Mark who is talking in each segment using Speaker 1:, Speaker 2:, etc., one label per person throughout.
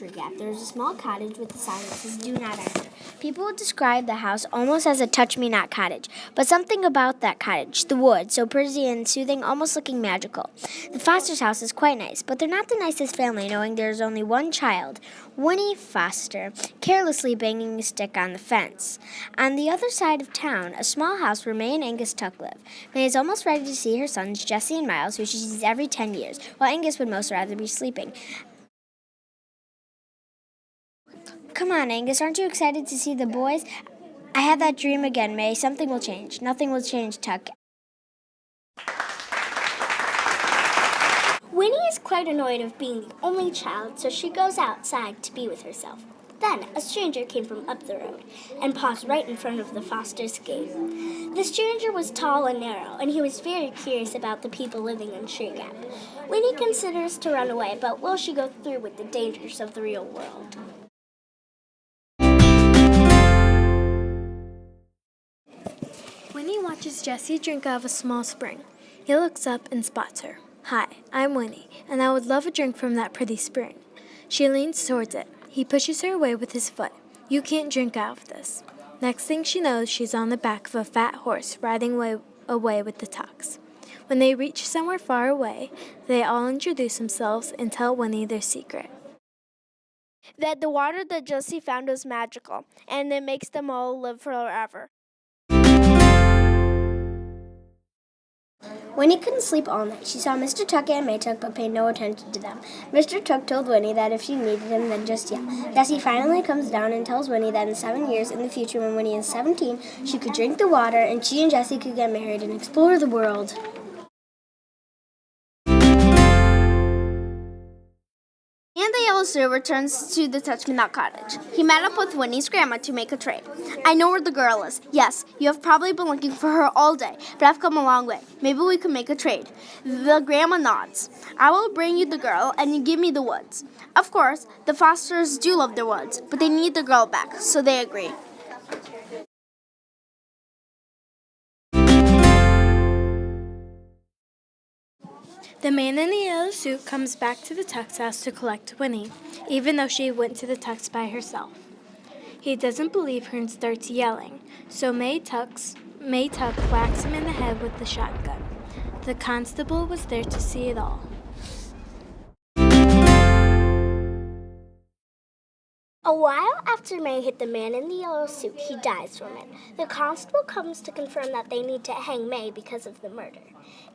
Speaker 1: tree gap, there is a small cottage with a sign that says, "Do not enter." People would describe the house almost as a touch-me-not cottage, but something about that cottage, the wood, so pretty and soothing, almost looking magical. The Foster's house is quite nice, but they're not the nicest family, knowing there is only one child, Winnie Foster, carelessly banging a stick on the fence. On the other side of town, a small house where May and Angus Tuck live. May is almost ready to see her sons, Jesse and Miles, who she sees every 10 years, while Angus would most rather be sleeping. Come on, Angus, aren't you excited to see the boys? I had that dream again, May. Something will change. Nothing will change, Tuck.
Speaker 2: Winnie is quite annoyed of being the only child, so she goes outside to be with herself. Then a stranger came from up the road and paused right in front of the Foster's gate. The stranger was tall and narrow, and he was very curious about the people living in Tree Gap. Winnie considers to run away, but will she go through with the dangers of the real world?
Speaker 3: Winnie watches Jesse drink out of a small spring. He looks up and spots her. "Hi, I'm Winnie, and I would love a drink from that pretty spring." She leans towards it. He pushes her away with his foot. "You can't drink out of this." Next thing she knows, she's on the back of a fat horse, riding away with the Tucks. When they reach somewhere far away, they all introduce themselves and tell Winnie their secret.
Speaker 4: That the water that Jesse found was magical, and it makes them all live forever.
Speaker 1: Winnie couldn't sleep all night. She saw Mr. Tuck and May Tuck, but paid no attention to them. Mr. Tuck told Winnie that if she needed him, then just yell. Jesse finally comes down and tells Winnie that in 7 years in the future, when Winnie is 17, she could drink the water, and she and Jesse could get married and explore the world.
Speaker 4: And the yellow suit returns to the Touch-Me-Not cottage. He met up with Winnie's grandma to make a trade. "I know where the girl is. Yes, you have probably been looking for her all day, but I've come a long way. Maybe we could make a trade." The grandma nods. "I will bring you the girl, and you give me the woods." Of course, the Fosters do love their woods, but they need the girl back, so they agree.
Speaker 3: The man in the yellow suit comes back to the Tucks' house to collect Winnie, even though she went to the Tucks by herself. He doesn't believe her and starts yelling, so May Tuck whacks him in the head with the shotgun. The constable was there to see it all.
Speaker 2: A while after May hit the man in the yellow suit, he dies from it. The constable comes to confirm that they need to hang May because of the murder.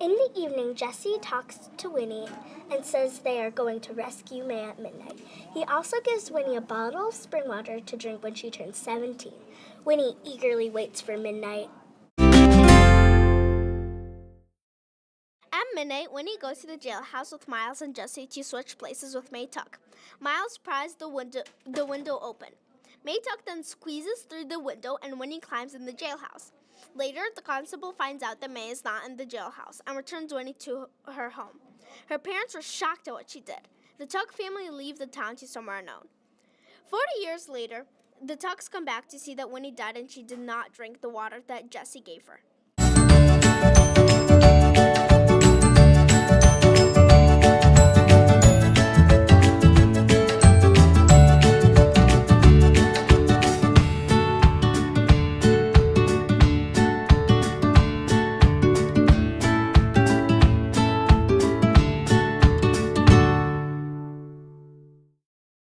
Speaker 2: In the evening, Jesse talks to Winnie and says they are going to rescue May at midnight. He also gives Winnie a bottle of spring water to drink when she turns 17. Winnie eagerly waits for midnight.
Speaker 4: At midnight, Winnie goes to the jailhouse with Miles and Jesse to switch places with May Tuck. Miles pries the window open. May Tuck then squeezes through the window and Winnie climbs in the jailhouse. Later, the constable finds out that May is not in the jailhouse and returns Winnie to her home. Her parents were shocked at what she did. The Tuck family leave the town to somewhere unknown. 40 years later, the Tucks come back to see that Winnie died and she did not drink the water that Jesse gave her.